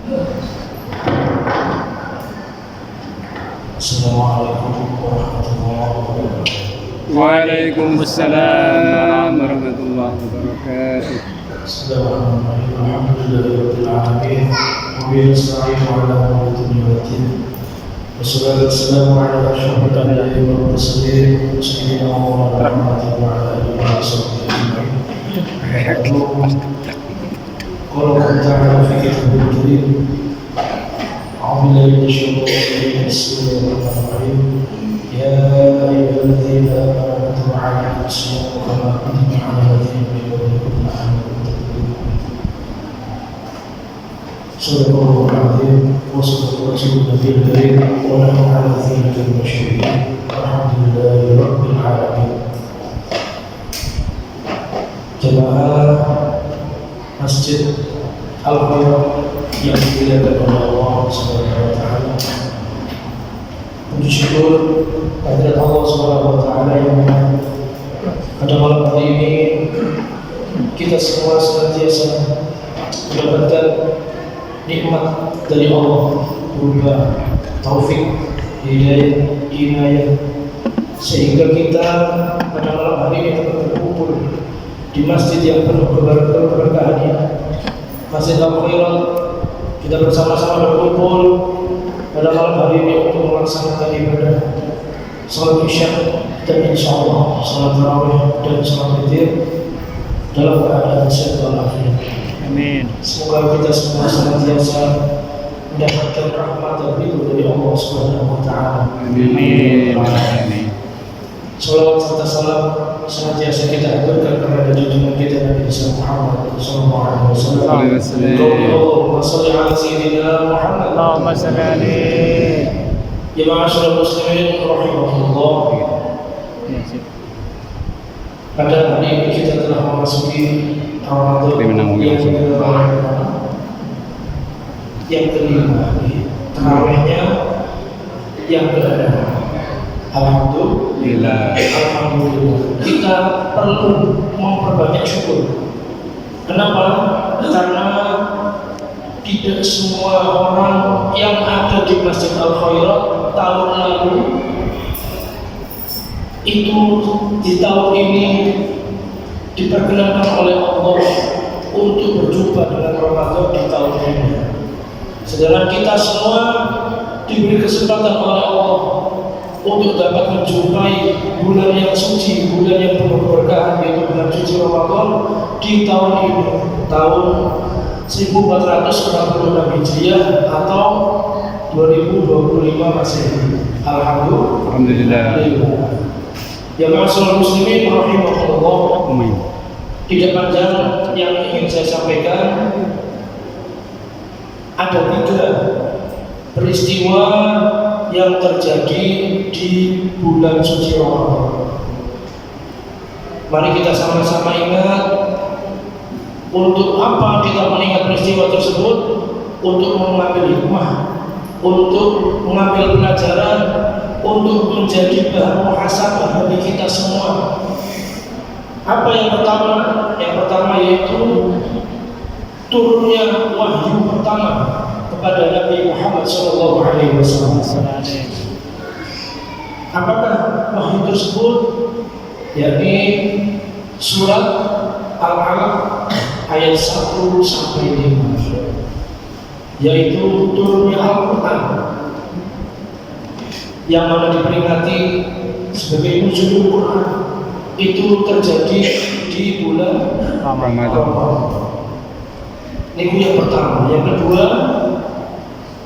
Assalamualaikum warahmatullahi wabarakatuh. Waalaikumsalam warahmatullahi wabarakatuh. Bismillahirrahmanirrahim. Alhamdulillahirabbil alamin. Wa bihi nasta'inu ala umuri dunya waddin. Wassalatu wassalamu ala asyrafil anbiya'i wal mursalin sayyidina Muhammadin wa ala alihi wa sahbihi ajma'in. Qala ta'ala fi kitabil karim. أعوذ بالله من الشيطان الرجيم بسم الله الرحمن الرحيم يا أيها الذين آمنوا كتب عليكم الصيام كما كتب على الذين من قبلكم لعلكم تتقون صدق الله العظيم وصدق رسول النبي الكريم ونحن على ذلك من الشهيدين والحمد لله رب العالمين. Jemaah Masjid Al-Khair yang dimuliakan oleh Allah Subhanahu wa taala. Puji syukur kehadirat Allah Subhanahu wa taala yang pada malam hari ini kita semua senantiasa mendapatkan nikmat dari Allah berupa taufik, hidayah, inayah, sehingga kita pada malam hari ini dapat berkumpul di masjid yang penuh keberkahan, Masjid Al-Khairat. Kita bersama-sama berkumpul pada malam hari ini untuk melaksanakan ibadah salat isya dan insyaallah salat tarawih dan salat witir dalam keadaan sehat walafiat. Amin. Semoga kita semua senantiasa mendapatkan rahmat dan ridho dari Allah Subhanahu wa taala. Amin. Amin. Salawat serta salam senantiasa kita aturkan kepada junjungan kita Nabi Muhammad sallallahu alaihi wasallam. Allahumma shalli ala sayyidina Muhammad. Allahumma shalli alaihi. Ya ma'asyiral muslimin rahimakumullah. Pada hari ini kita telah memasuki Ramadan yang kelima, tarawihnya yang ke-6. Alhamdulillah. Kita perlu memperbanyak syukur. Kenapa? Karena tidak semua orang yang ada di Masjid Al-Khairat tahun lalu itu di tahun ini diperkenankan oleh Allah untuk berjumpa dengan Ramadan di tahun ini. Sedangkan kita semua diberi kesempatan oleh Allah untuk dapat menjumpai bulan yang suci, bulan yang penuh keberkahan, yaitu bulan suci Ramadan di tahun ini, tahun 1446 Hijriah atau 2025 Masehi. Alhamdulillah. Ya ma'asyiral muslimin rahimakumullah. Tidak panjang yang ingin saya sampaikan. Ada 3 peristiwa yang terjadi di bulan suci Ramadan. Mari kita sama-sama ingat. Untuk apa kita mengingat peristiwa tersebut? Untuk mengambil hikmah, untuk mengambil pelajaran, untuk menjadi bahan muhasabah bagi kita semua. Apa yang pertama? Yang pertama yaitu turunnya wahyu pertama kepada Nabi Muhammad SAW. Apakah wahyu tersebut? Yakni surat Al-Alaq ayat 1 sampai 5, yaitu turunnya Al-Quran yang mana diperingati sebagai nuzulul Quran itu terjadi di bulan Ramadan. Ini yang pertama. Yang kedua,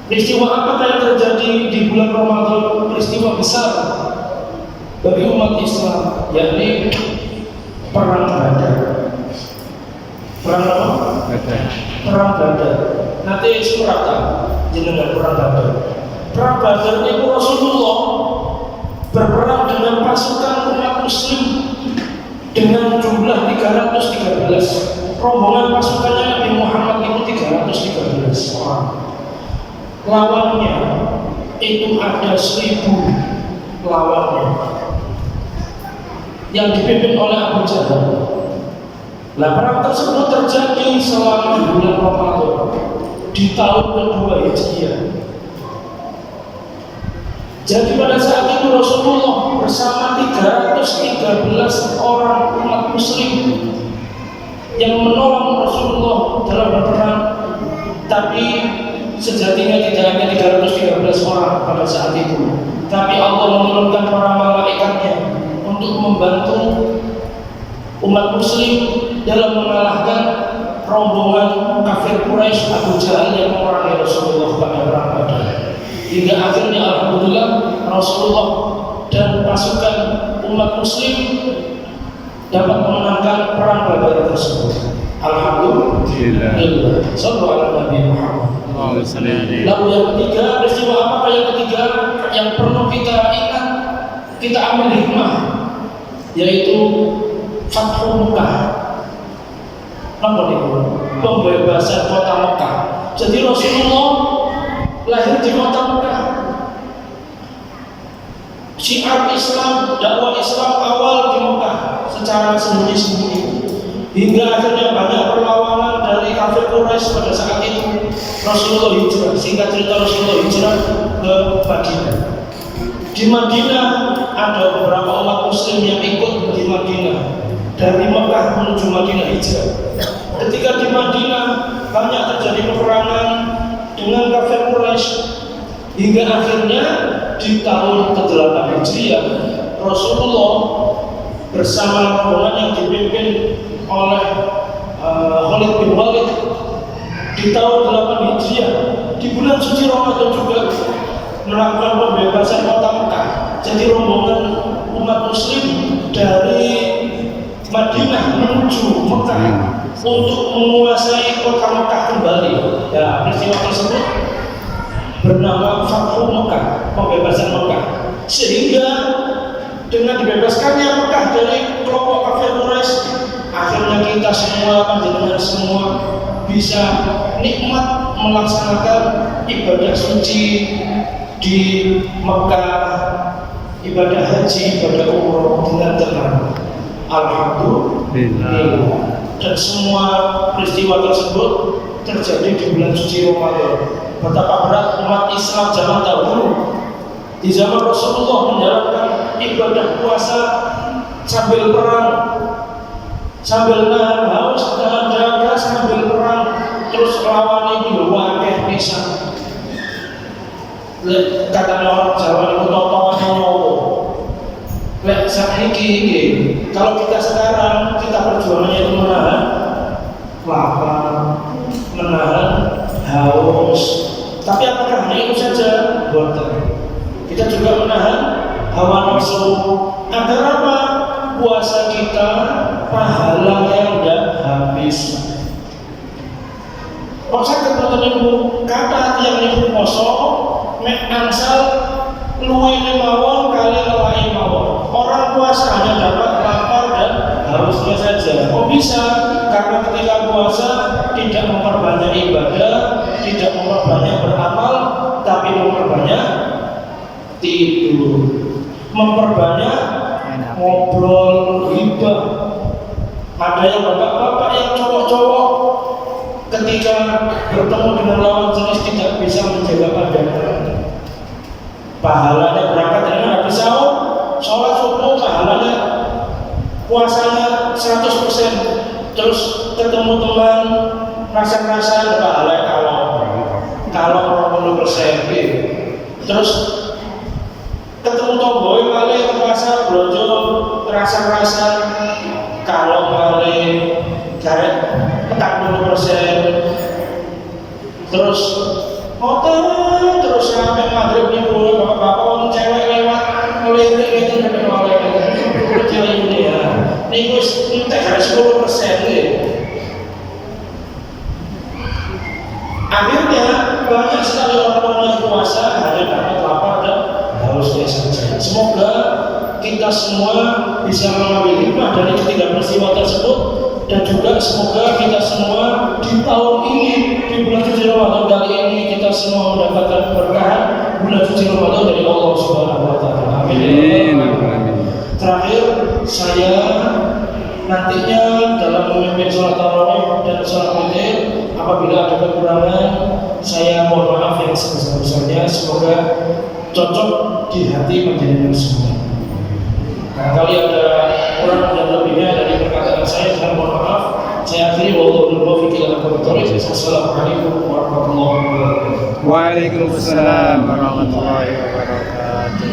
peristiwa apa yang terjadi di bulan Ramadan? Peristiwa besar bagi umat Islam, yakni perang Badar. Perang apa? Perang Badar. Nanti surata jenengan perang Badar. Perang Badar itu Rasulullah berperang dengan pasukan umat Muslim dengan jumlah 313. Rombongan pasukannya Nabi Muhammad itu 313 orang. Lawannya itu ada 1000 lawannya yang dipimpin oleh Abu Jahal. Nah, perang tersebut terjadi selama bulan Ramadan. Di di tahun kedua Hijriah. Jadi pada saat itu Rasulullah bersama 313 orang umat muslim yang menolong Rasulullah dalam berperang. Tapi sejatinya tidak hanya 313 orang pada saat itu, tapi Allah menurunkan para malaikatnya untuk membantu umat muslim dalam mengalahkan rombongan kafir Quraisy Abu Jahal yang memerangi Rasulullah pada perang Badar. Hingga akhirnya alhamdulillah Rasulullah dan pasukan umat muslim dapat memenangkan perang Badar tersebut. Alhamdulillah. Sallu ala Nabi Muhammad. Lalu yang ketiga, peristiwa apa yang ketiga yang perlu kita ingat, kita ambil hikmah, yaitu Fathu Mekah. Apa itu? Pembebasan kota Mekah. Jadi Rasulullah lahir di kota Mekah. Syiar Islam, dakwah Islam awal di Mekah secara sembunyi-sembunyi. Hingga akhirnya banyak perlawanan dari kafir Quraisy pada saat itu. Rasulullah hijrah, singkat cerita Rasulullah hijrah ke Madinah. Di Madinah ada beberapa umat muslim yang ikut di Madinah. Dari Mekah menuju Madinah hijrah. Ketika di Madinah banyak terjadi peperangan dengan kafir Quraisy, hingga akhirnya di tahun ke-8 Hijriah Rasulullah bersama rombongan yang dipimpin oleh Khalid bin Walid di tahun 8 Hijriah di bulan suci Ramadan juga melakukan pembebasan kota Mekah. Jadi rombongan umat muslim dari Madinah menuju Mekah untuk menguasai kota Mekah kembali. Ya, peristiwa tersebut bernama Fathu Mekah, pembebasan Mekah. Sehingga dengan dibebaskannya Mekah dari kelompok kafir Quraisy, akhirnya kita semua, panjenengan semua bisa nikmat melaksanakan ibadah suci di Mekah, ibadah haji, ibadah umroh dengan tenang. Alhamdulillah. Dan semua peristiwa tersebut terjadi di bulan suci Ramadan. Betapa berat umat Islam zaman dahulu. Di zaman Rasulullah menjalankan ibadah puasa sambil perang, sambil nahan haus, nahan dahaga, sambil perang, terus lawan itu wakeh bisa. Kata orang Jawa itu totoannya nyowo. Lek sakniki kalau kita sekarang kita perjuangannya itu menahan lapar, menahan haus. Tapi apakah hanya itu saja? Bukan. Kita juga menahan hawa nafsu. Agar apa? Puasa kita pahalanya tidak habis. Kok sakit nonton ibu? Kata tiang ibu poso, mek angsal luwe mawon kali lelai mawon. Orang puasa hanya dapat lapar dan hausnya saja. Kok bisa? Karena ketika puasa tidak memperbanyak ibadah, tidak memperbanyak beramal, tapi memperbanyak tidur, memperbanyak ngobrol, riba. Ada yang bapak-bapak yang cowok-cowok ketika bertemu dengan lawan jenis tidak bisa menjaga pandangan. Pahalanya berangkat dari mana? Bisa sholat subuh, pahalanya puasanya 100%. Terus ketemu teman rasa-rasa pahalanya kalau 20%. Terus ketemu tomboy kali puasa blojo rasa-rasa kalau kali karet 40%. Terus terus sampai maghrib minggu bapak-bapak cewek lewat ngelirik itu sampai oleh cewek ini ya ini entek harus 10% nih. Akhirnya banyak sekali orang-orang yang puasa hanya dapat lapar dan hausnya saja. Semoga kita semua bisa mengambil hikmah dari ketiga peristiwa tersebut, dan juga semoga kita semua di tahun ini, di bulan suci Ramadan kali ini, kita semua mendapatkan keberkahan bulan suci Ramadan dari Allah Subhanahu wa Ta'ala. Amin. Terakhir, saya nantinya dalam memimpin sholat tarawih dan sholat witir, apabila ada kekurangan cocok di hati panjenengan semua. Barangkali ada kurang dan lebihnya dari perkataan saya mohon maaf. Saya akhiri wallahu muwaffiq ila aqwamit thoriq. Assalamualaikum warahmatullahi wabarakatuh. Waalaikumsalam warahmatullahi wabarakatuh.